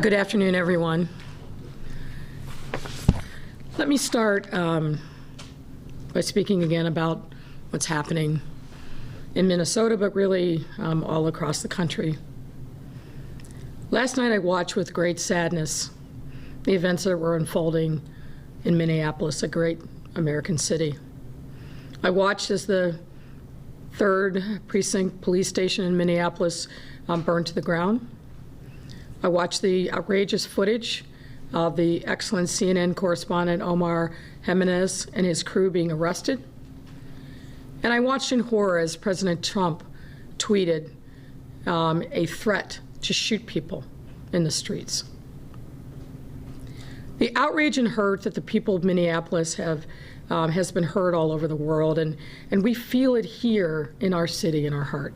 Good afternoon, everyone. Let me start by speaking again about what's happening in Minnesota, but really all across the country. Last night I watched with great sadness the events that were unfolding in Minneapolis, a great American city. I watched as the 3rd Precinct Police Station in Minneapolis burned to the ground. I watched the outrageous footage of the excellent CNN correspondent Omar Jimenez and his crew being arrested. And I watched in horror as President Trump tweeted a threat to shoot people in the streets. The outrage and hurt that the people of Minneapolis have has been heard all over the world, and we feel it here in our city, in our heart.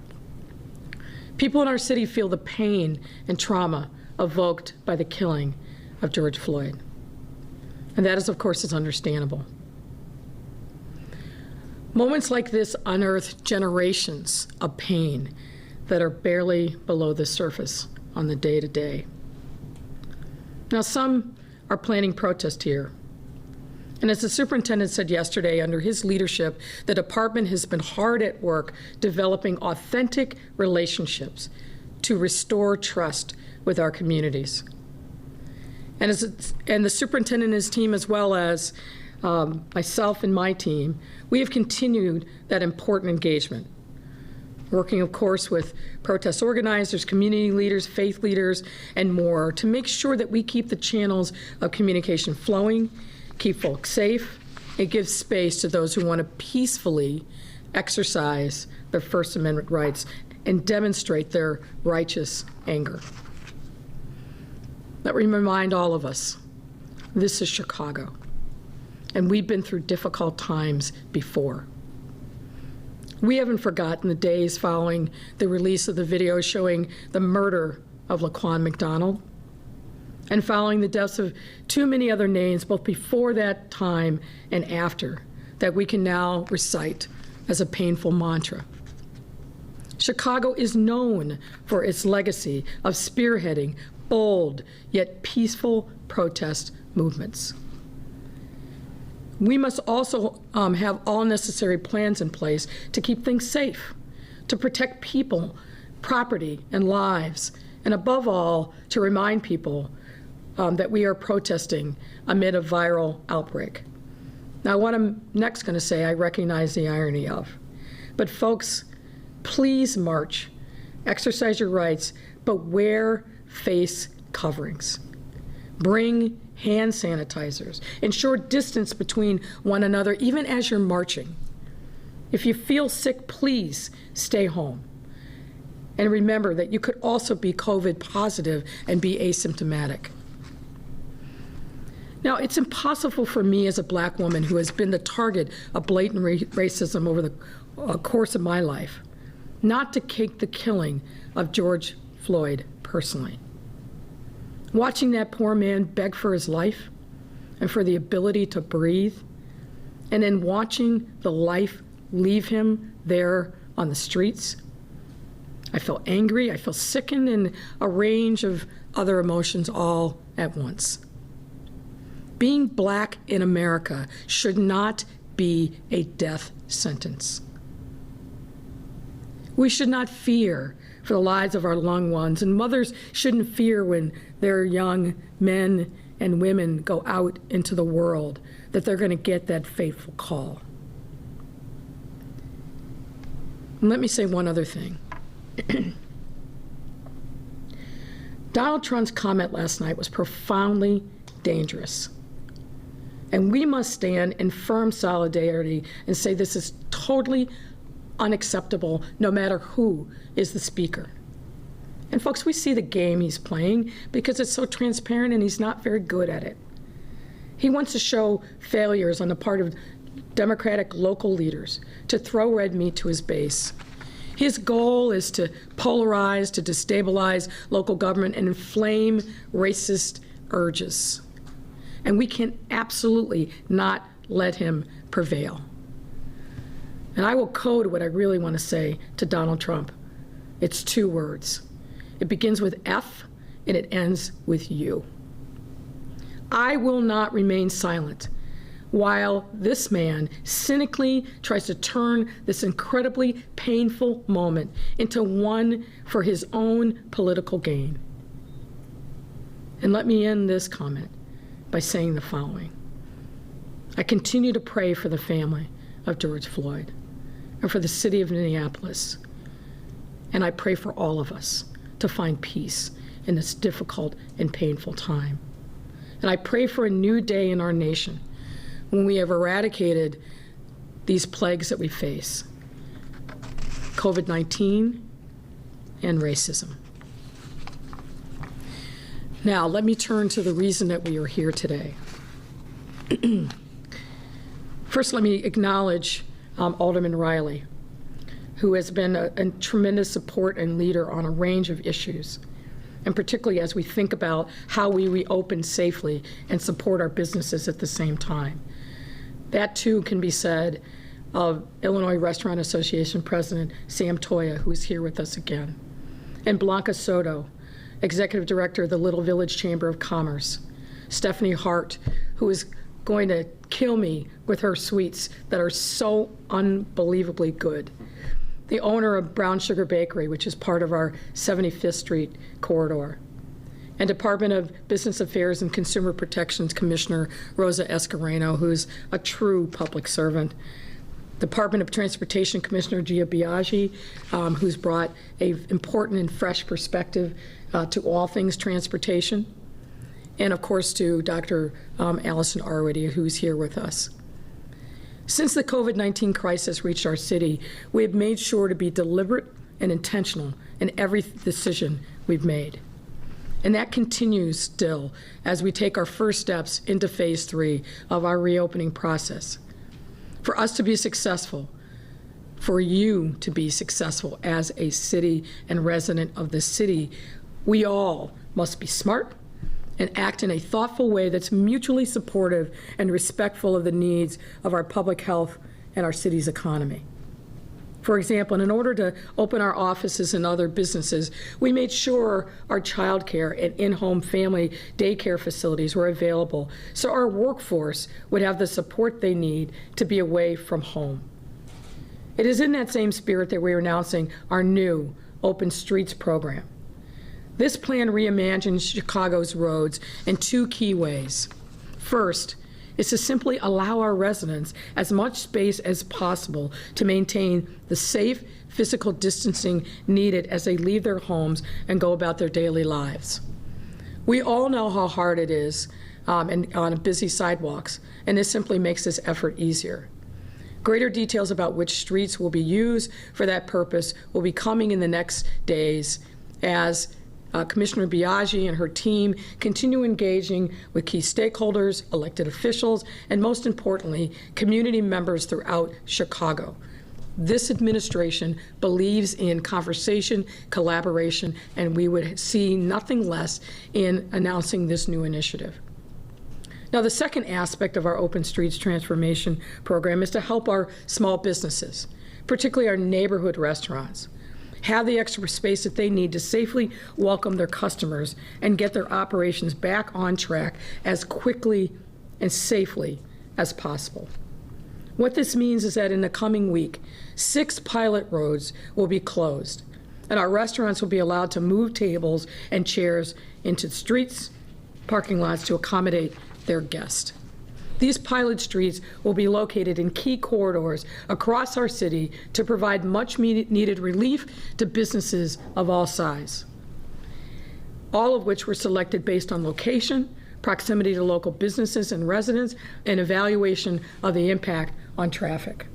People in our city feel the pain and trauma evoked by the killing of George Floyd. And that is, of course, is understandable. Moments like this unearth generations of pain that are barely below the surface on the day-to-day. Now, some are planning protest here. And as the superintendent said yesterday, under his leadership, the department has been hard at work developing authentic relationships to restore trust with our communities. And the superintendent and his team, as well as myself and my team, we have continued that important engagement, working, of course, with protest organizers, community leaders, faith leaders, and more to make sure that we keep the channels of communication flowing, keep folks safe, and give space to those who want to peacefully exercise their First Amendment rights and demonstrate their righteous anger. Let me remind all of us, this is Chicago, and we've been through difficult times before. We haven't forgotten the days following the release of the video showing the murder of Laquan McDonald, and following the deaths of too many other names, both before that time and after, that we can now recite as a painful mantra. Chicago is known for its legacy of spearheading bold yet peaceful protest movements. We must also have all necessary plans in place to keep things safe, to protect people, property, and lives, and above all, to remind people that we are protesting amid a viral outbreak. Now, what I'm next going to say, I recognize the irony of. But folks, please march, exercise your rights, but wear face coverings. Bring hand sanitizers. Ensure distance between one another, even as you're marching. If you feel sick, please stay home. And remember that you could also be COVID positive and be asymptomatic. Now, it's impossible for me as a Black woman who has been the target of blatant racism over the course of my life not to take the killing of George Floyd personally. Watching that poor man beg for his life and for the ability to breathe, and then watching the life leave him there on the streets, I felt angry, I felt sickened, and a range of other emotions all at once. Being Black in America should not be a death sentence. We should not fear for the lives of our loved ones, and mothers shouldn't fear when their young men and women go out into the world that they're going to get that fateful call. And let me say one other thing. Donald Trump's comment last night was profoundly dangerous. And we must stand in firm solidarity and say this is totally unacceptable, no matter who is the speaker. And folks, we see the game he's playing because it's so transparent and he's not very good at it. He wants to show failures on the part of Democratic local leaders to throw red meat to his base. His goal is to polarize, to destabilize local government and inflame racist urges. And we can absolutely not let him prevail. And I will code what I really want to say to Donald Trump. It's 2 words. It begins with F. and it ends with you. I will not remain silent while this man cynically tries to turn this incredibly painful moment into one for his own political gain. And let me end this comment by saying the following. I continue to pray for the family of George Floyd and for the city of Minneapolis. And I pray for all of us to find peace in this difficult and painful time. And I pray for a new day in our nation when we have eradicated these plagues that we face, COVID-19 and racism. Now, let me turn to the reason that we are here today. First, let me acknowledge Alderman Riley, who has been a tremendous support and leader on a range of issues, and particularly as we think about how we reopen safely and support our businesses at the same time. That too can be said of Illinois Restaurant Association President Sam Toya, who is here with us again, and Blanca Soto, Executive Director of the Little Village Chamber of Commerce, Stephanie Hart, who is going to kill me with her sweets that are so unbelievably good, the owner of Brown Sugar Bakery, which is part of our 75th Street corridor, and Department of Business Affairs and Consumer Protections Commissioner Rosa Escareno, who's a true public servant, Department of Transportation Commissioner Gia Biaggi, who's brought an important and fresh perspective to all things transportation, and of course to Dr. Allison Arwady, who's here with us. Since the COVID-19 crisis reached our city, we have made sure to be deliberate and intentional in every decision we've made. And that continues still as we take our first steps into phase 3 of our reopening process. For us to be successful, for you to be successful as a city and resident of the city, we all must be smart and act in a thoughtful way that's mutually supportive and respectful of the needs of our public health and our city's economy. For example, in order to open our offices and other businesses, we made sure our childcare and in-home family daycare facilities were available so our workforce would have the support they need to be away from home. It is in that same spirit that we are announcing our new Open Streets program. This plan reimagines Chicago's roads in 2 key ways. First, is to simply allow our residents as much space as possible to maintain the safe physical distancing needed as they leave their homes and go about their daily lives. We all know how hard it is on busy sidewalks, and this simply makes this effort easier. Greater details about which streets will be used for that purpose will be coming in the next days as Commissioner Biaggi and her team continue engaging with key stakeholders, elected officials, and most importantly, community members throughout Chicago. This administration believes in conversation, collaboration, and we would see nothing less in announcing this new initiative. Now, the second aspect of our Open Streets transformation program is to help our small businesses, particularly our neighborhood restaurants, have the extra space that they need to safely welcome their customers and get their operations back on track as quickly and safely as possible. What this means is that in the coming week, 6 pilot roads will be closed, and our restaurants will be allowed to move tables and chairs into streets, parking lots to accommodate their guests. These pilot streets will be located in key corridors across our city to provide much needed relief to businesses of all size, all of which were selected based on location, proximity to local businesses and residents, and evaluation of the impact on traffic.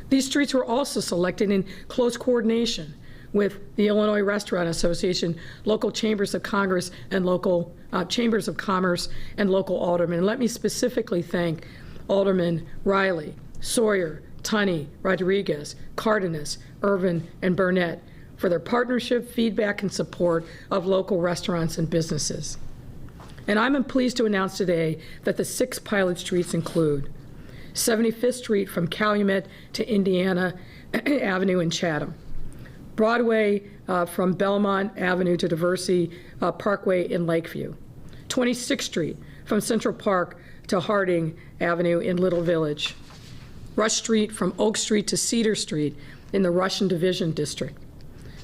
These streets were also selected in close coordination with the Illinois Restaurant Association, local chambers of Congress, and local chambers of commerce and local aldermen. And let me specifically thank Alderman Riley, Sawyer, Tunney, Rodriguez, Cardenas, Irvin, and Burnett for their partnership, feedback, and support of local restaurants and businesses. And I'm pleased to announce today that the 6 pilot streets include 75th Street from Calumet to Indiana Avenue in Chatham, Broadway from Belmont Avenue to Diversey Parkway in Lakeview. 26th Street from Central Park to Harding Avenue in Little Village. Rush Street from Oak Street to Cedar Street in the Russian Division District.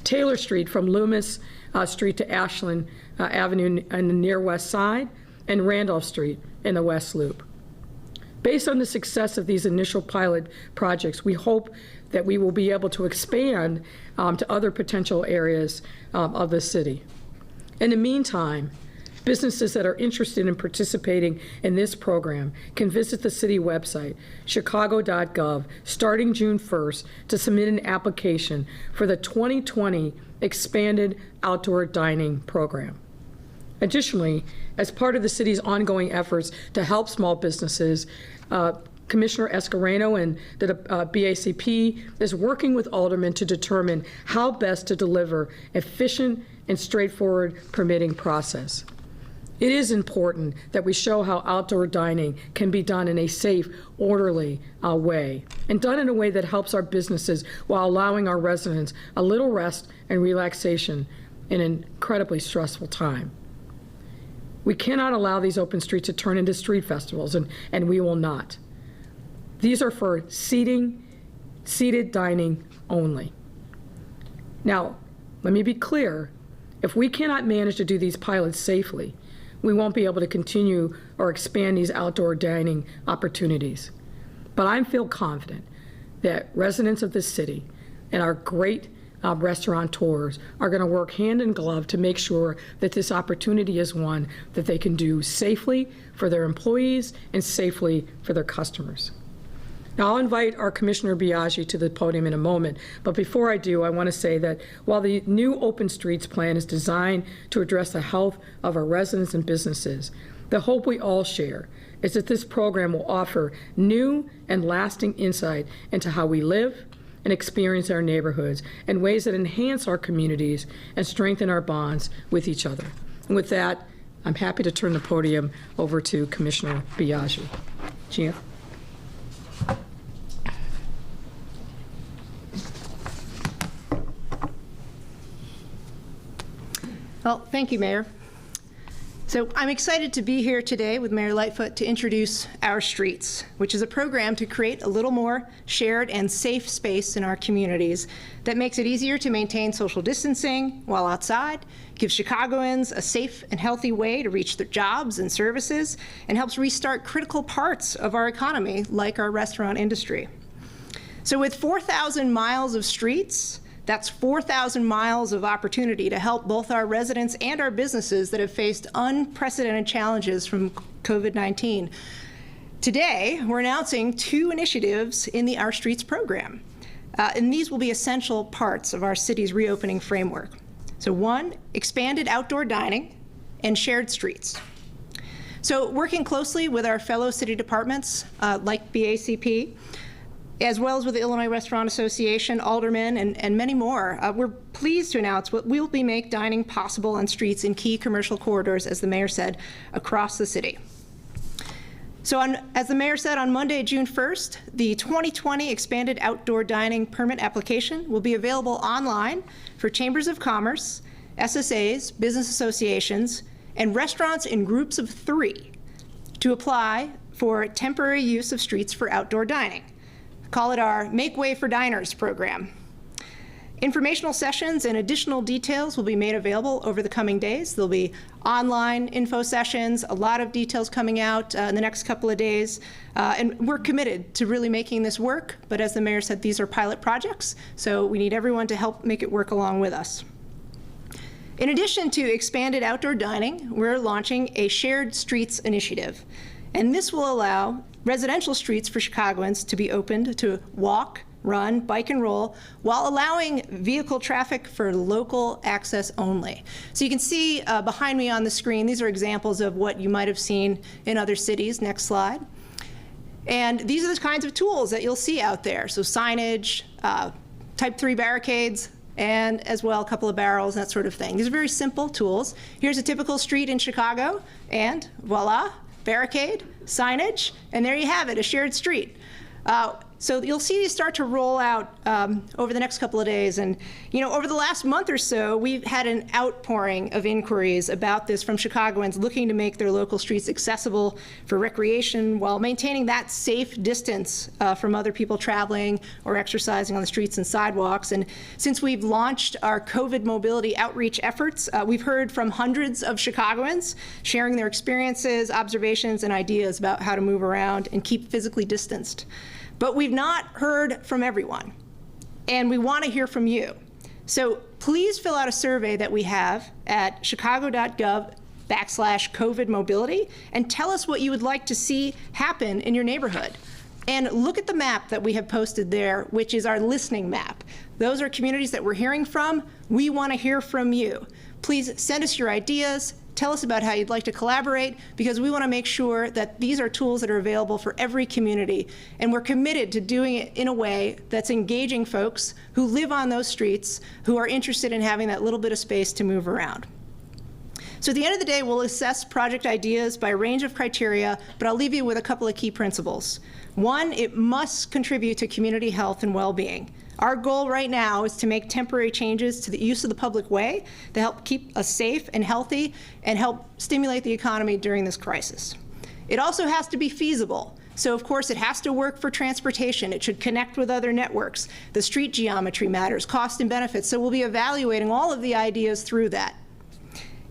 Taylor Street from Loomis Street to Ashland Avenue in the near west side, and Randolph Street in the West Loop. Based on the success of these initial pilot projects, we hope that we will be able to expand to other potential areas of the city. In the meantime, businesses that are interested in participating in this program can visit the city website, chicago.gov, starting June 1st to submit an application for the 2020 Expanded Outdoor Dining Program. Additionally, as part of the city's ongoing efforts to help small businesses, Commissioner Escareno and the BACP is working with aldermen to determine how best to deliver efficient and straightforward permitting process. It is important that we show how outdoor dining can be done in a safe, orderly way, and done in a way that helps our businesses while allowing our residents a little rest and relaxation in an incredibly stressful time. We cannot allow these open streets to turn into street festivals, and we will not. These are for seated dining only. Now, let me be clear. If we cannot manage to do these pilots safely, we won't be able to continue or expand these outdoor dining opportunities. But I feel confident that residents of this city and our great restaurateurs are going to work hand in glove to make sure that this opportunity is one that they can do safely for their employees and safely for their customers. Now, I'll invite our Commissioner Biaggi to the podium in a moment, but before I do, I want to say that while the new Open Streets plan is designed to address the health of our residents and businesses, the hope we all share is that this program will offer new and lasting insight into how we live and experience our neighborhoods in ways that enhance our communities and strengthen our bonds with each other. And with that, I'm happy to turn the podium over to Commissioner Biaggi. Gia. Well, thank you, Mayor. So I'm excited to be here today with Mayor Lightfoot to introduce Our Streets, which is a program to create a little more shared and safe space in our communities that makes it easier to maintain social distancing while outside, gives Chicagoans a safe and healthy way to reach their jobs and services, and helps restart critical parts of our economy, like our restaurant industry. So with 4,000 miles of streets, that's 4,000 miles of opportunity to help both our residents and our businesses that have faced unprecedented challenges from COVID-19. Today, we're announcing 2 initiatives in the Our Streets program, and these will be essential parts of our city's reopening framework. So 1, expanded outdoor dining and shared streets. So working closely with our fellow city departments, like BACP, as well as with the Illinois Restaurant Association, aldermen, and many more, we're pleased to announce what will be make dining possible on streets in key commercial corridors, as the mayor said, across the city. So as the mayor said, on Monday, June 1st, the 2020 Expanded Outdoor Dining Permit application will be available online for chambers of commerce, SSAs, business associations, and restaurants in groups of 3 to apply for temporary use of streets for outdoor dining. Call it our Make Way for Diners program. Informational sessions and additional details will be made available over the coming days. There'll be online info sessions, a lot of details coming out in the next couple of days. And we're committed to really making this work. But as the mayor said, these are pilot projects, so we need everyone to help make it work along with us. In addition to expanded outdoor dining, we're launching a Shared Streets initiative. And this will allow residential streets for Chicagoans to be opened to walk, run, bike, and roll, while allowing vehicle traffic for local access only. So you can see behind me on the screen, these are examples of what you might have seen in other cities. Next slide. And these are the kinds of tools that you'll see out there. So signage, type 3 barricades, and as well a couple of barrels, that sort of thing. These are very simple tools. Here's a typical street in Chicago, and voila, barricade, signage, and there you have it, a shared street. So you'll see these start to roll out over the next couple of days. And, over the last month or so, we've had an outpouring of inquiries about this from Chicagoans looking to make their local streets accessible for recreation while maintaining that safe distance from other people traveling or exercising on the streets and sidewalks. And since we've launched our COVID mobility outreach efforts, we've heard from hundreds of Chicagoans sharing their experiences, observations, and ideas about how to move around and keep physically distanced. But we've not heard from everyone, and we want to hear from you. So please fill out a survey that we have at chicago.gov/COVID mobility and tell us what you would like to see happen in your neighborhood. And look at the map that we have posted there, which is our listening map. Those are communities that we're hearing from. We want to hear from you. Please send us your ideas. Tell us about how you'd like to collaborate, because we want to make sure that these are tools that are available for every community. And we're committed to doing it in a way that's engaging folks who live on those streets, who are interested in having that little bit of space to move around. So at the end of the day, we'll assess project ideas by a range of criteria, but I'll leave you with a couple of key principles. One, it must contribute to community health and well-being. Our goal right now is to make temporary changes to the use of the public way to help keep us safe and healthy and help stimulate the economy during this crisis. It also has to be feasible. So of course it has to work for transportation. It should connect with other networks. The street geometry matters, cost and benefits. So we'll be evaluating all of the ideas through that.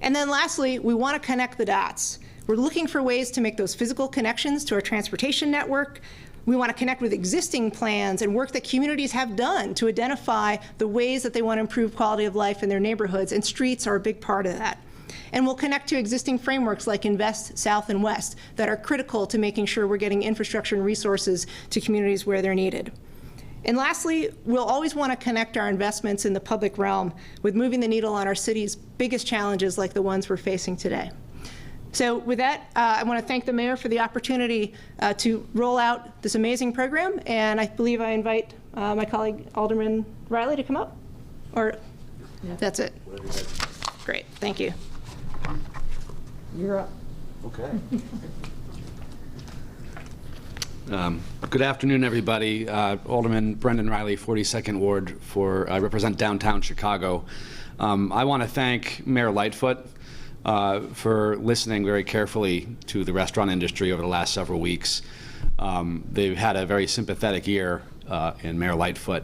And then lastly, we want to connect the dots. We're looking for ways to make those physical connections to our transportation network. We want to connect with existing plans and work that communities have done to identify the ways that they want to improve quality of life in their neighborhoods, and streets are a big part of that. And we'll connect to existing frameworks like Invest South and West that are critical to making sure we're getting infrastructure and resources to communities where they're needed. And lastly, we'll always want to connect our investments in the public realm with moving the needle on our city's biggest challenges like the ones we're facing today. So with that, I want to thank the mayor for the opportunity to roll out this amazing program, and I believe I invite my colleague Alderman Riley to come up, or that's it. Great, thank you. You're up. Okay. Good afternoon, everybody. Alderman Brendan Riley, 42nd Ward, I represent downtown Chicago. I want to thank Mayor Lightfoot for listening very carefully to the restaurant industry over the last several weeks. They've had a very sympathetic ear in Mayor Lightfoot.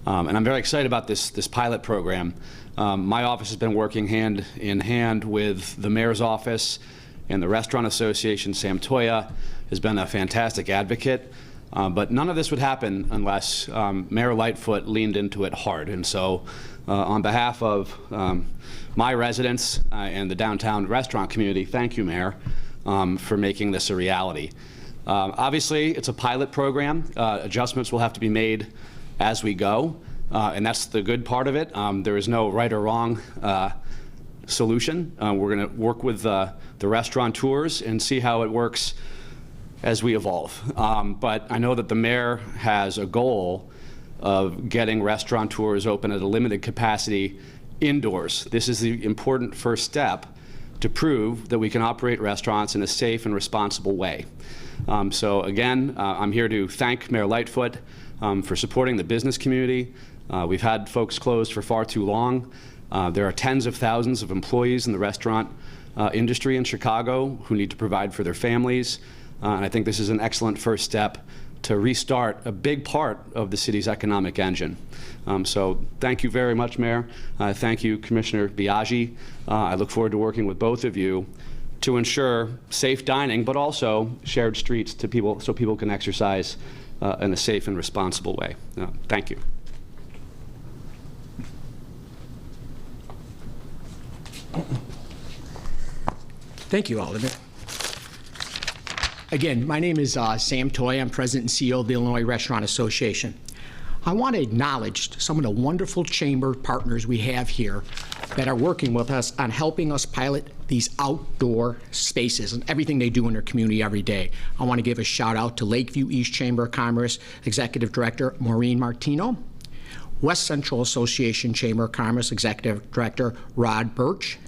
And I'm very excited about this pilot program. My office has been working hand in hand with the mayor's office and the Restaurant Association. Sam Toya has been a fantastic advocate. But none of this would happen unless Mayor Lightfoot leaned into it hard. And so on behalf of my residents and the downtown restaurant community, thank you, Mayor, for making this a reality. Obviously, it's a pilot program. Adjustments will have to be made as we go, and that's the good part of it. There is no right or wrong solution. We're going to work with the restaurateurs and see how it works as we evolve. But I know that the mayor has a goal of getting restaurateurs open at a limited capacity indoors. This is the important first step to prove that we can operate restaurants in a safe and responsible way. So again, I'm here to thank Mayor Lightfoot for supporting the business community. We've had folks closed for far too long. There are tens of thousands of employees in the restaurant industry in Chicago who need to provide for their families. And I think this is an excellent first step to restart a big part of the city's economic engine. So thank you very much, Mayor. Thank you, Commissioner Biaggi. I look forward to working with both of you to ensure safe dining, but also shared streets to people so people can exercise in a safe and responsible way. Thank you. Thank you, Alderman. Again, my name is Sam Toy. I'm President and CEO of the Illinois Restaurant Association. I want to acknowledge some of the wonderful chamber partners we have here that are working with us on helping us pilot these outdoor spaces and everything they do in their community every day. I want to give a shout out to Lakeview East Chamber of Commerce Executive Director Maureen Martino, West Central Association Chamber of Commerce Executive Director Rod Birch,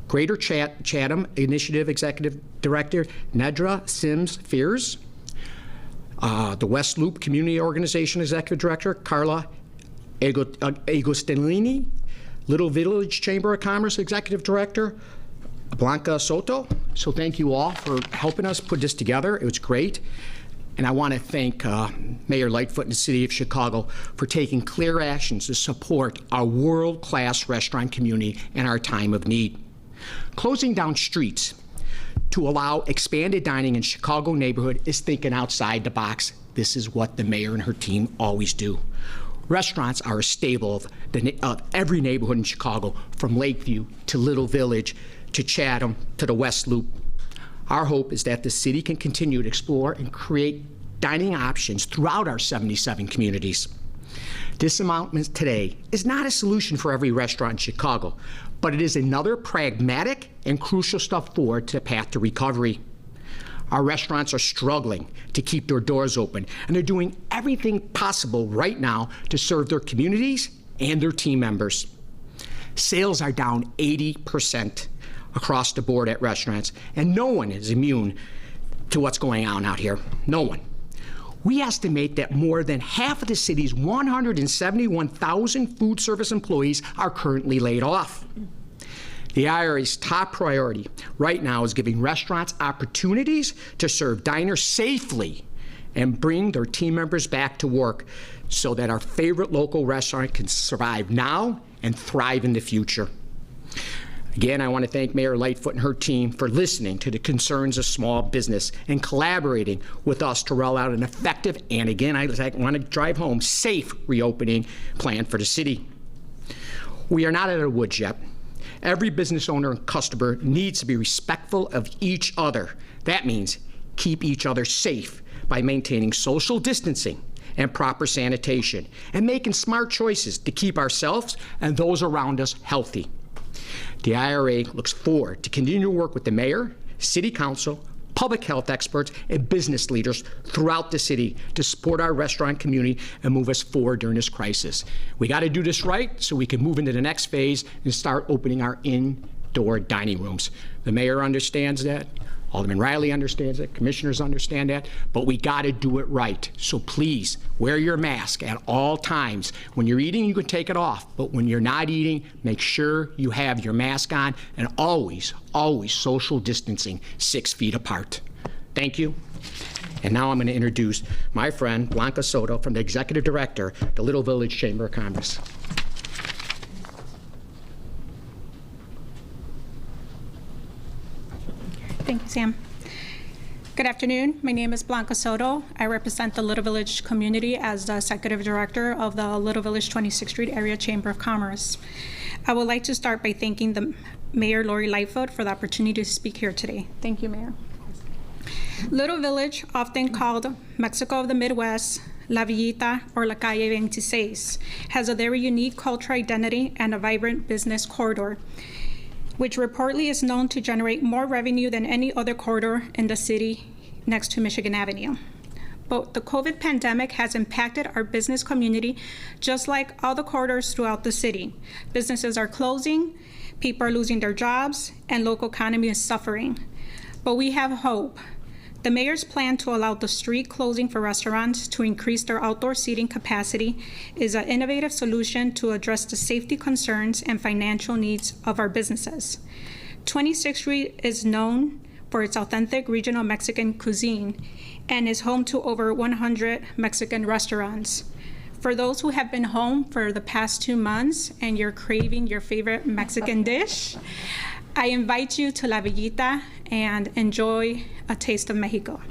Greater Chatham Initiative Executive Director Nedra Sims-Fears, the West Loop Community Organization Executive Director, Carla Agostinini, Little Village Chamber of Commerce Executive Director, Blanca Soto. So thank you all for helping us put this together. It was great. And I want to thank Mayor Lightfoot and the City of Chicago for taking clear actions to support our world-class restaurant community in our time of need. Closing down streets to allow expanded dining in Chicago neighborhood is thinking outside the box. This is what the mayor and her team always do. Restaurants are a staple of every neighborhood in Chicago, from Lakeview to Little Village to Chatham to the West Loop. Our hope is that the city can continue to explore and create dining options throughout our 77 communities. This amendment today is not a solution for every restaurant in Chicago, but it is another pragmatic and crucial step forward to the path to recovery. Our restaurants are struggling to keep their doors open, and they're doing everything possible right now to serve their communities and their team members. Sales are down 80% across the board at restaurants, and no one is immune to what's going on out here. No one. We estimate that more than half of the city's 171,000 food service employees are currently laid off. The IRA's top priority right now is giving restaurants opportunities to serve diners safely and bring their team members back to work so that our favorite local restaurant can survive now and thrive in the future. Again, I want to thank Mayor Lightfoot and her team for listening to the concerns of small business and collaborating with us to roll out an effective, and again, I want to drive home, safe reopening plan for the city. We are not out of the woods yet. Every business owner and customer needs to be respectful of each other. That means keep each other safe by maintaining social distancing and proper sanitation and making smart choices to keep ourselves and those around us healthy. The IRA looks forward to continue to work with the mayor, city council, public health experts, and business leaders throughout the city to support our restaurant community and move us forward during this crisis. We got to do this right so we can move into the next phase and start opening our indoor dining rooms. The mayor understands that. Alderman Riley understands that, commissioners understand that, but we got to do it right. So please, wear your mask at all times. When you're eating, you can take it off, but when you're not eating, make sure you have your mask on, and always, always social distancing 6 feet apart. Thank you. And now I'm going to introduce my friend, Blanca Soto, from the Executive Director, the Little Village Chamber of Commerce. Thank you, Sam. Good afternoon. My name is Blanca Soto. I represent the Little Village community as the Executive Director of the Little Village 26th Street Area Chamber of Commerce. I would like to start by thanking the Mayor Lori Lightfoot for the opportunity to speak here today. Thank you, Mayor. Little Village, often called Mexico of the Midwest, La Villita, or La Calle 26, has a very unique cultural identity and a vibrant business corridor, which reportedly is known to generate more revenue than any other corridor in the city next to Michigan Avenue. But the COVID pandemic has impacted our business community just like all the corridors throughout the city. Businesses are closing, people are losing their jobs, and local economy is suffering. But we have hope. The mayor's plan to allow the street closing for restaurants to increase their outdoor seating capacity is an innovative solution to address the safety concerns and financial needs of our businesses. 26th Street is known for its authentic regional Mexican cuisine and is home to over 100 Mexican restaurants. For those who have been home for the past 2 months and you're craving your favorite Mexican dish, I invite you to La Villita and enjoy a taste of Mexico.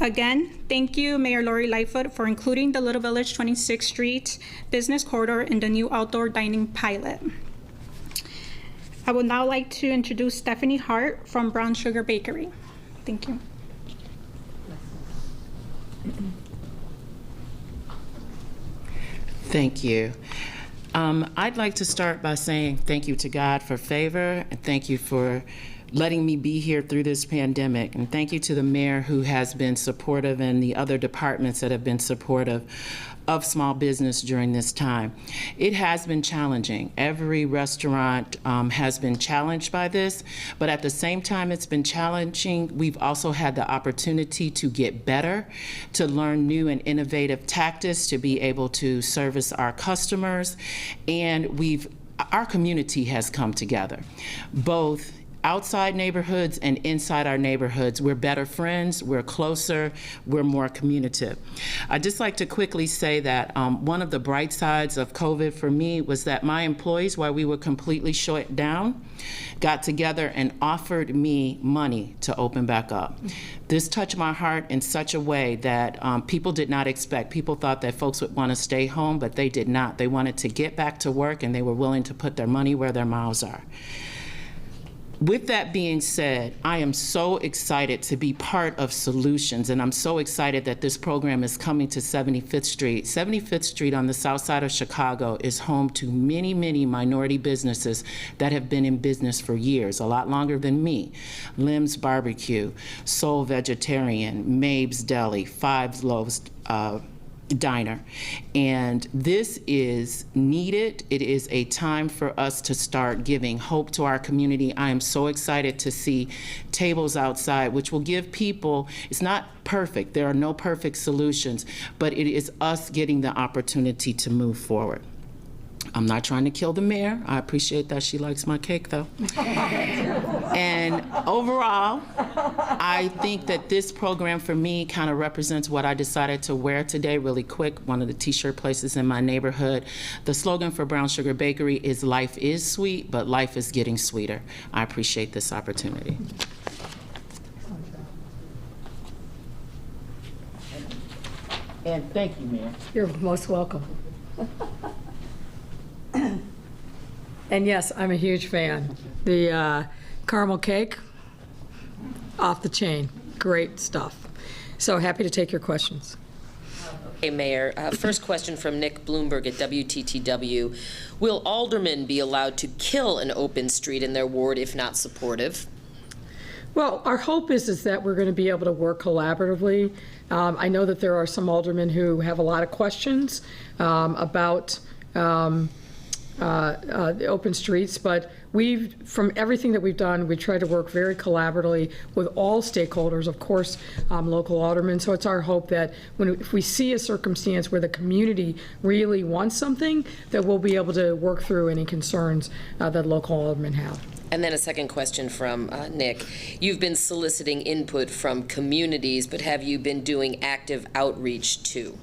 Again, thank you, Mayor Lori Lightfoot, for including the Little Village 26th Street business corridor in the new outdoor dining pilot. I would now like to introduce Stephanie Hart from Brown Sugar Bakery. Thank you. Thank you. I'd like to start by saying thank you to God for favor, and thank you for letting me be here through this pandemic. And thank you to the mayor who has been supportive and the other departments that have been supportive of small business during this time. It has been challenging. Every restaurant has been challenged by this, but at the same time it's been challenging, we've also had the opportunity to get better, to learn new and innovative tactics to be able to service our customers, and our community has come together, both outside neighborhoods and inside our neighborhoods. We're better friends, we're closer, we're more communicative. I'd just like to quickly say that one of the bright sides of COVID for me was that my employees, while we were completely shut down, got together and offered me money to open back up. This touched my heart in such a way that people did not expect. People thought that folks would want to stay home, but they did not. They wanted to get back to work, and they were willing to put their money where their mouths are. With that being said, I am so excited to be part of solutions, and I'm so excited that this program is coming to 75th Street. 75th Street on the south side of Chicago is home to many, many minority businesses that have been in business for years, a lot longer than me. Lim's Barbecue, Soul Vegetarian, Mabe's Deli, Five Loaves Diner. And this is needed. It is a time for us to start giving hope to our community. I am so excited to see tables outside, which will give people, it's not perfect, there are no perfect solutions, but it is us getting the opportunity to move forward. I'm not trying to kill the mayor. I appreciate that she likes my cake, though. And overall, I think that this program for me kind of represents what I decided to wear today really quick, one of the t-shirt places in my neighborhood. The slogan for Brown Sugar Bakery is "Life is sweet, but life is getting sweeter." I appreciate this opportunity. And thank you, Mayor. You're most welcome. And yes, I'm a huge fan. The caramel cake, off the chain, great stuff. So happy to take your questions. Hey, Mayor. First question from Nick Bloomberg at WTTW. Will aldermen be allowed to kill an open street in their ward if not supportive? Well, our hope is that we're going to be able to work collaboratively. I know that there are some aldermen who have a lot of questions about the open streets, but from everything that we've done, we try to work very collaboratively with all stakeholders, of course, local aldermen. So it's our hope that if we see a circumstance where the community really wants something, that we'll be able to work through any concerns that local aldermen have. And then a second question from Nick. You've been soliciting input from communities, but have you been doing active outreach too?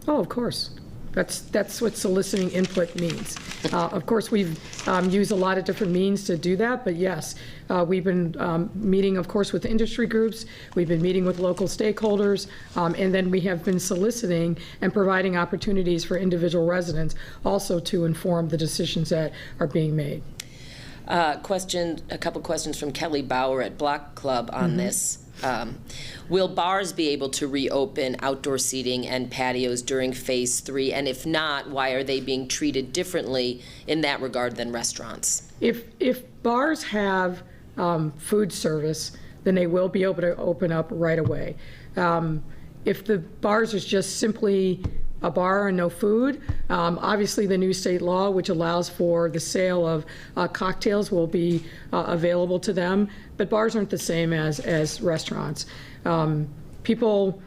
Oh, of course. That's what soliciting input means. Of course, we've used a lot of different means to do that, but yes, we've been meeting, of course, with industry groups. We've been meeting with local stakeholders, and then we have been soliciting and providing opportunities for individual residents also to inform the decisions that are being made. A couple questions from Kelly Bauer at Block Club on this. Will bars be able to reopen outdoor seating and patios during phase 3? And if not, why are they being treated differently in that regard than restaurants? If bars have food service, then they will be able to open up right away. If the bars is just simply a bar and no food, obviously the new state law, which allows for the sale of cocktails, will be available to them, but bars aren't the same as restaurants. People,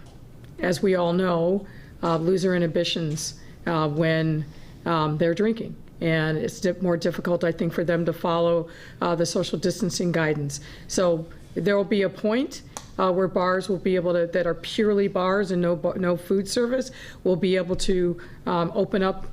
as we all know, lose their inhibitions when they're drinking. And it's more difficult, I think, for them to follow the social distancing guidance. So there will be a point where bars will be able to, that are purely bars and no food service, will be able to open up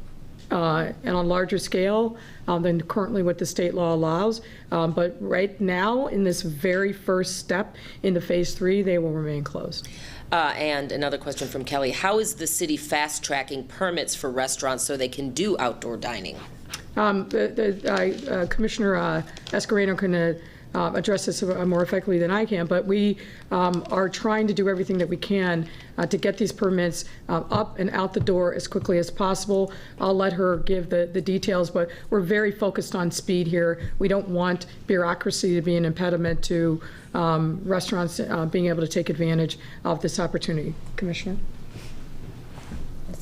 and on a larger scale than currently what the state law allows. But right now, in this very first step into phase 3, they will remain closed. And another question from Kelly. How is the city fast-tracking permits for restaurants so they can do outdoor dining? Commissioner Escareno can address this more effectively than I can, but we are trying to do everything that we can to get these permits up and out the door as quickly as possible. I'll let her give the details, but we're very focused on speed here. We don't want bureaucracy to be an impediment to restaurants being able to take advantage of this opportunity. Commissioner?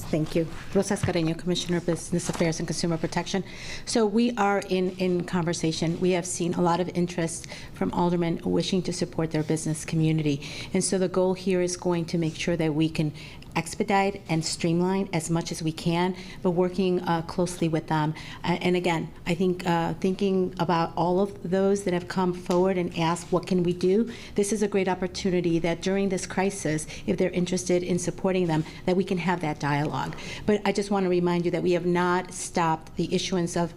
Thank you. Rosa Escareño, Commissioner of Business Affairs and Consumer Protection. So we are in conversation. We have seen a lot of interest from aldermen wishing to support their business community. And so the goal here is going to make sure that we can expedite and streamline as much as we can, but working closely with them. And again, I think thinking about all of those that have come forward and asked, what can we do? This is a great opportunity that during this crisis, if they're interested in supporting them, that we can have that dialogue. But I just want to remind you that we have not stopped the issuance of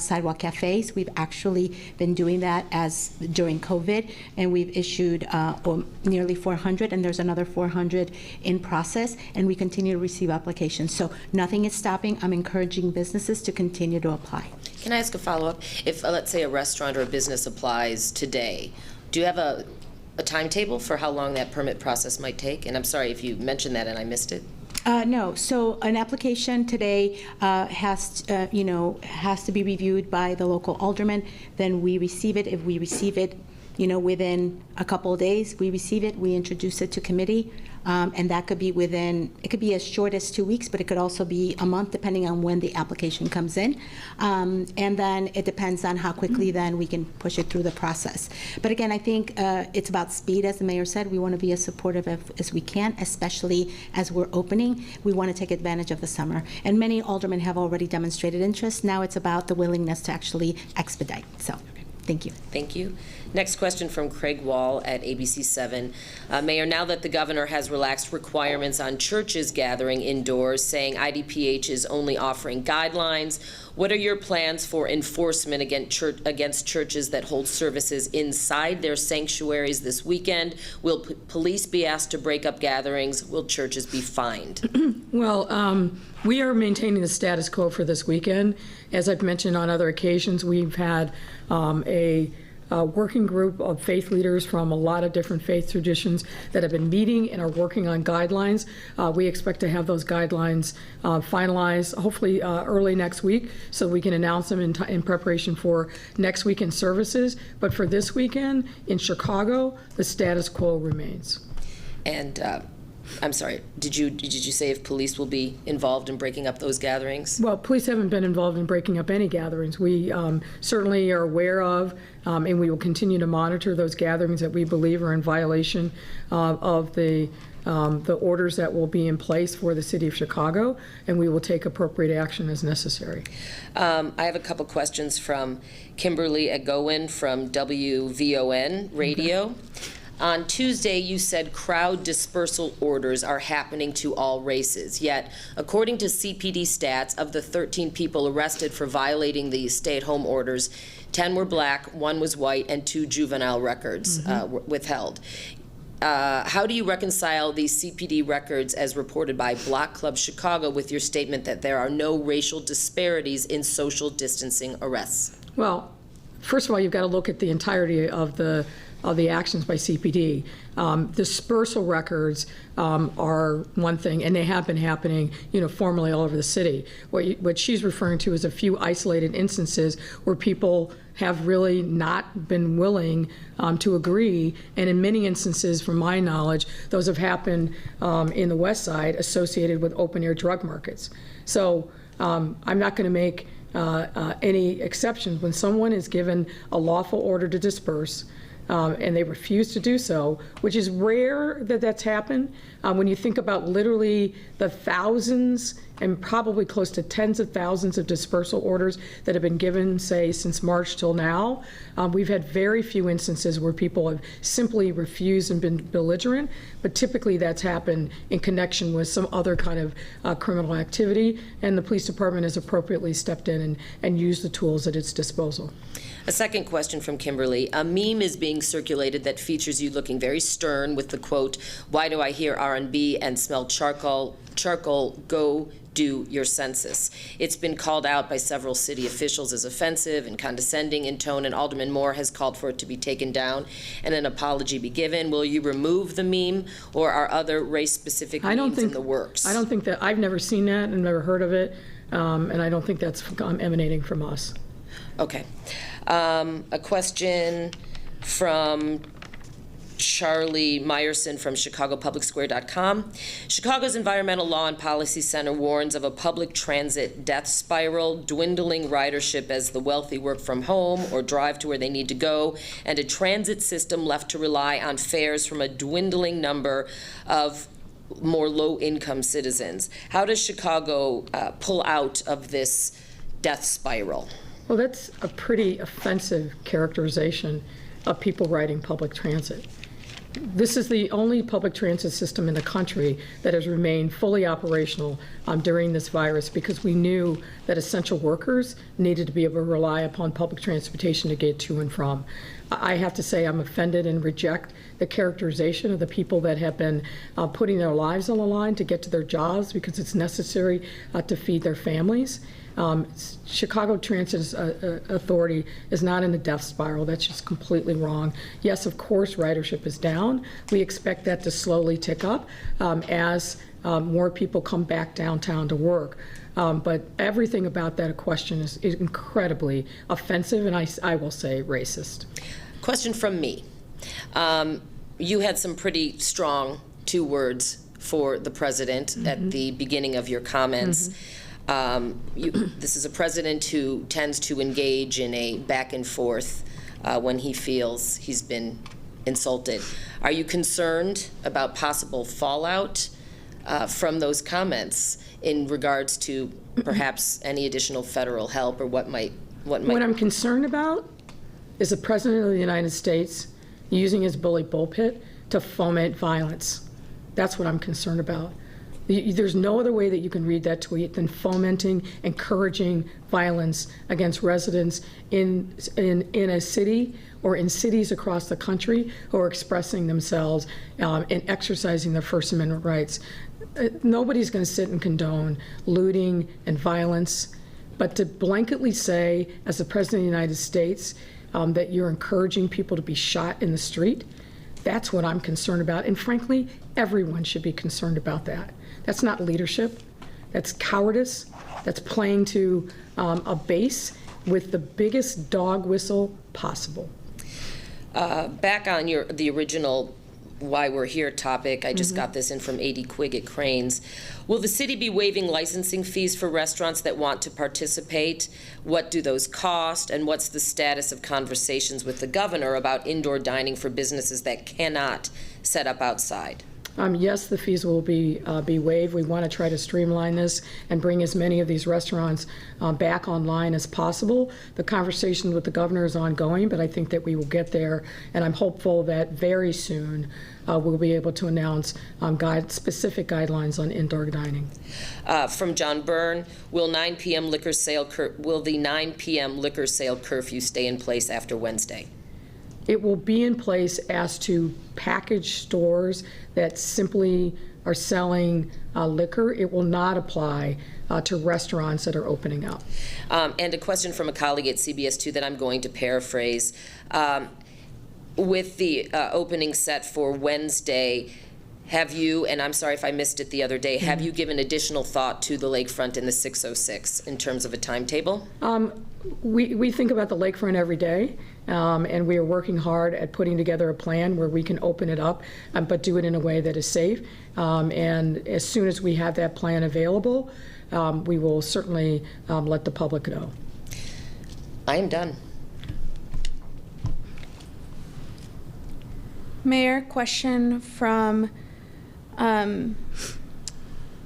sidewalk cafes. We've actually been doing that during COVID, and we've issued nearly 400, and there's another 400 in process. And we continue to receive applications. So nothing is stopping. I'm encouraging businesses to continue to apply. Can I ask a follow-up? If, let's say, a restaurant or a business applies today, do you have a timetable for how long that permit process might take? And I'm sorry if you mentioned that and I missed it. No. So an application today has to be reviewed by the local alderman. Then we receive it. If we receive it, within a couple of days, we receive it, we introduce it to committee, and that could be it could be as short as 2 weeks, but it could also be a month, depending on when the application comes in. And then it depends on how quickly then we can push it through the process. But again, I think it's about speed, as the mayor said. We want to be as supportive as we can, especially as we're opening. We want to take advantage of the summer. And many aldermen have already demonstrated interest. Now it's about the willingness to actually expedite. So, thank you. Thank you. Next question from Craig Wall at ABC7. Mayor, now that the governor has relaxed requirements on churches gathering indoors, saying IDPH is only offering guidelines, what are your plans for enforcement against churches that hold services inside their sanctuaries this weekend? Will police be asked to break up gatherings? Will churches be fined? Well, we are maintaining the status quo for this weekend. As I've mentioned on other occasions, we've had a working group of faith leaders from a lot of different faith traditions that have been meeting and are working on guidelines. We expect to have those guidelines finalized hopefully early next week so we can announce them in preparation for next weekend's services. But for this weekend in Chicago, the status quo remains. And I'm sorry, did you say if police will be involved in breaking up those gatherings? Well, police haven't been involved in breaking up any gatherings. We certainly are aware of, and we will continue to monitor those gatherings that we believe are in violation of the orders that will be in place for the city of Chicago, and we will take appropriate action as necessary. I have a couple questions from Kimberly Egoin from WVON Radio. Okay. On Tuesday, you said crowd dispersal orders are happening to all races. Yet, according to CPD stats, of the 13 people arrested for violating the stay-at-home orders, 10 were black, 1 was white, and 2 juvenile records withheld. How do you reconcile these CPD records as reported by Block Club Chicago with your statement that there are no racial disparities in social distancing arrests? Well, first of all, you've got to look at the entirety of the actions by CPD. Dispersal records are one thing, and they have been happening uniformly all over the city. What she's referring to is a few isolated instances where people have really not been willing to agree, and in many instances, from my knowledge, those have happened in the West Side associated with open-air drug markets. So I'm not going to make any exceptions when someone is given a lawful order to disperse and they refuse to do so, which is rare that that's happened. When you think about literally the thousands and probably close to tens of thousands of dispersal orders that have been given, say, since March till now, we've had very few instances where people have simply refused and been belligerent, but typically that's happened in connection with some other kind of criminal activity, and the police department has appropriately stepped in and used the tools at its disposal. A second question from Kimberly. A meme is being circulated that features you looking very stern with the quote, "Why do I hear R&B and smell charcoal? Go do your census. It's been called out by several city officials as offensive and condescending in tone, and Alderman Moore has called for it to be taken down and an apology be given. Will you remove the meme, or are other race-specific memes in the works? I don't think that, I've never seen that and never heard of it, and I don't think that's emanating from us. Okay. A question from Charlie Meyerson from ChicagoPublicSquare.com. Chicago's Environmental Law and Policy Center warns of a public transit death spiral, dwindling ridership as the wealthy work from home or drive to where they need to go, and a transit system left to rely on fares from a dwindling number of more low-income citizens. How does Chicago pull out of this death spiral? Well, that's a pretty offensive characterization of people riding public transit. This is the only public transit system in the country that has remained fully operational during this virus, because we knew that essential workers needed to be able to rely upon public transportation to get to and from. I have to say I'm offended and reject the characterization of the people that have been putting their lives on the line to get to their jobs because it's necessary to feed their families. Chicago Transit Authority is not in a death spiral. That's just completely wrong. Yes, of course, ridership is down. We expect that to slowly tick up as more people come back downtown to work. But everything about that question is incredibly offensive, and I will say racist. Question from me. You had some pretty strong 2 words for the president at the beginning of your comments. This is a president who tends to engage in a back and forth when he feels he's been insulted. Are you concerned about possible fallout from those comments in regards to perhaps any additional federal help, or what might? What I'm concerned about is the President of the United States using his bully pulpit to foment violence. That's what I'm concerned about. There's no other way that you can read that tweet than fomenting, encouraging violence against residents in a city or in cities across the country who are expressing themselves and exercising their First Amendment rights. Nobody's going to sit and condone looting and violence, but to blanketly say, as the President of the United States, that you're encouraging people to be shot in the street, that's what I'm concerned about. And frankly, everyone should be concerned about that. That's not leadership. That's cowardice. That's playing to a base with the biggest dog whistle possible. Back on the original why we're here topic, I just got this in from A.D. Quigg at Cranes. Will the city be waiving licensing fees for restaurants that want to participate? What do those cost? And what's the status of conversations with the governor about indoor dining for businesses that cannot set up outside? Yes, the fees will be waived. We want to try to streamline this and bring as many of these restaurants back online as possible. The conversation with the governor is ongoing, but I think that we will get there, and I'm hopeful that very soon we'll be able to announce specific guidelines on indoor dining. From John Byrne, will the 9 p.m. liquor sale curfew stay in place after Wednesday? It will be in place as to package stores that simply are selling liquor. It will not apply to restaurants that are opening up. And a question from a colleague at CBS 2 that I'm going to paraphrase. With the opening set for Wednesday, have you, and I'm sorry if I missed it the other day, have you given additional thought to the lakefront in the 606 in terms of a timetable? We think about the lakefront every day, and we are working hard at putting together a plan where we can open it up, but do it in a way that is safe. And as soon as we have that plan available, we will certainly let the public know. I am done. Mayor, question from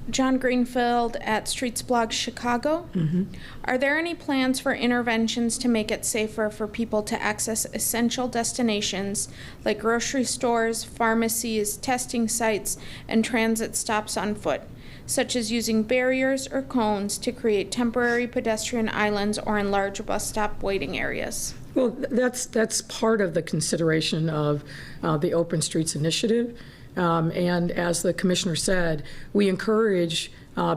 John Greenfield at Streets Blog Chicago. Are there any plans for interventions to make it safer for people to access essential destinations like grocery stores, pharmacies, testing sites, and transit stops on foot, such as using barriers or cones to create temporary pedestrian islands or enlarge bus stop waiting areas? Well, that's part of the consideration of the Open Streets Initiative. And as the commissioner said, we encourage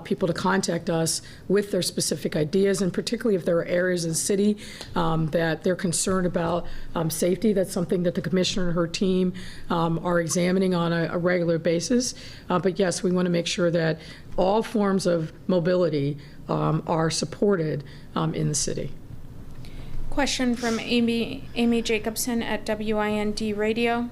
people to contact us with their specific ideas, and particularly if there are areas of the city that they're concerned about safety. That's something that the commissioner and her team are examining on a regular basis. But yes, we want to make sure that all forms of mobility are supported in the city. Question from Amy Jacobson at WIND Radio.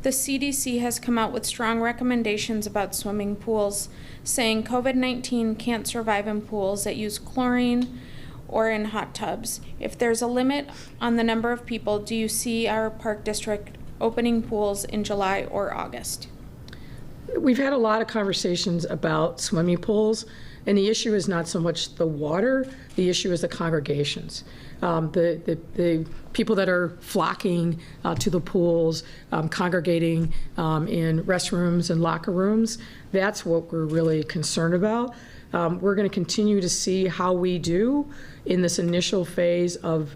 The CDC has come out with strong recommendations about swimming pools, saying COVID-19 can't survive in pools that use chlorine or in hot tubs. If there's a limit on the number of people, do you see our park district opening pools in July or August? We've had a lot of conversations about swimming pools, and the issue is not so much the water, the issue is the congregations. The people that are flocking to the pools, congregating in restrooms and locker rooms, that's what we're really concerned about. We're going to continue to see how we do in this initial phase of,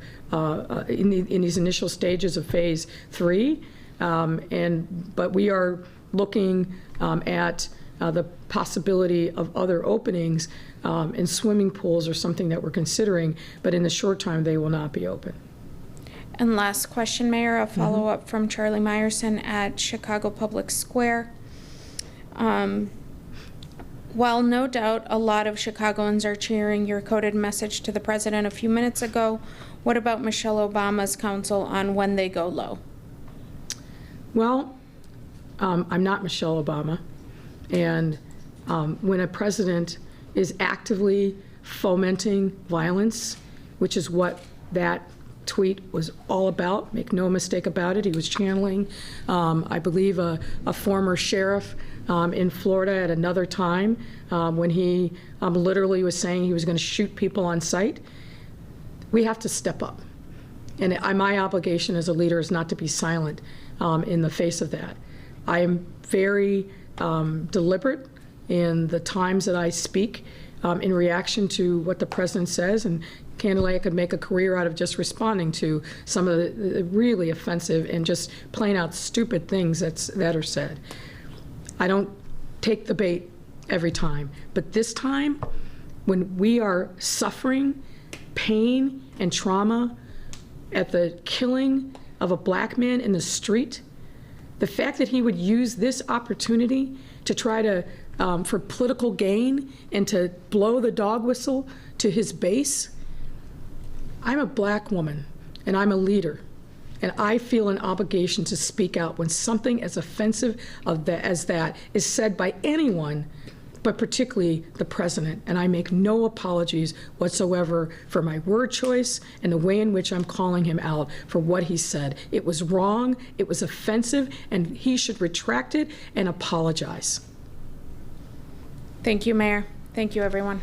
in these initial stages of phase 3, but we are looking at the possibility of other openings, and swimming pools are something that we're considering, but in the short time, they will not be open. And last question, Mayor, a follow-up from Charlie Meyerson at Chicago Public Square. While no doubt a lot of Chicagoans are cheering your coded message to the president a few minutes ago, what about Michelle Obama's counsel on when they go low? Well, I'm not Michelle Obama, and when a president is actively fomenting violence, which is what that tweet was all about, make no mistake about it. He was channeling, I believe, a former sheriff in Florida at another time when he literally was saying he was going to shoot people on sight. We have to step up. And my obligation as a leader is not to be silent in the face of that. I am very deliberate in the times that I speak in reaction to what the president says, and candidly, I could make a career out of just responding to some of the really offensive and just plain out stupid things that are said. I don't take the bait every time, but this time, when we are suffering pain and trauma at the killing of a black man in the street, the fact that he would use this opportunity to try to, for political gain and to blow the dog whistle to his base. I'm a black woman and I'm a leader, and I feel an obligation to speak out when something as offensive as that is said by anyone, but particularly the president. And I make no apologies whatsoever for my word choice and the way in which I'm calling him out for what he said. It was wrong, it was offensive, and he should retract it and apologize. Thank you, Mayor. Thank you, everyone.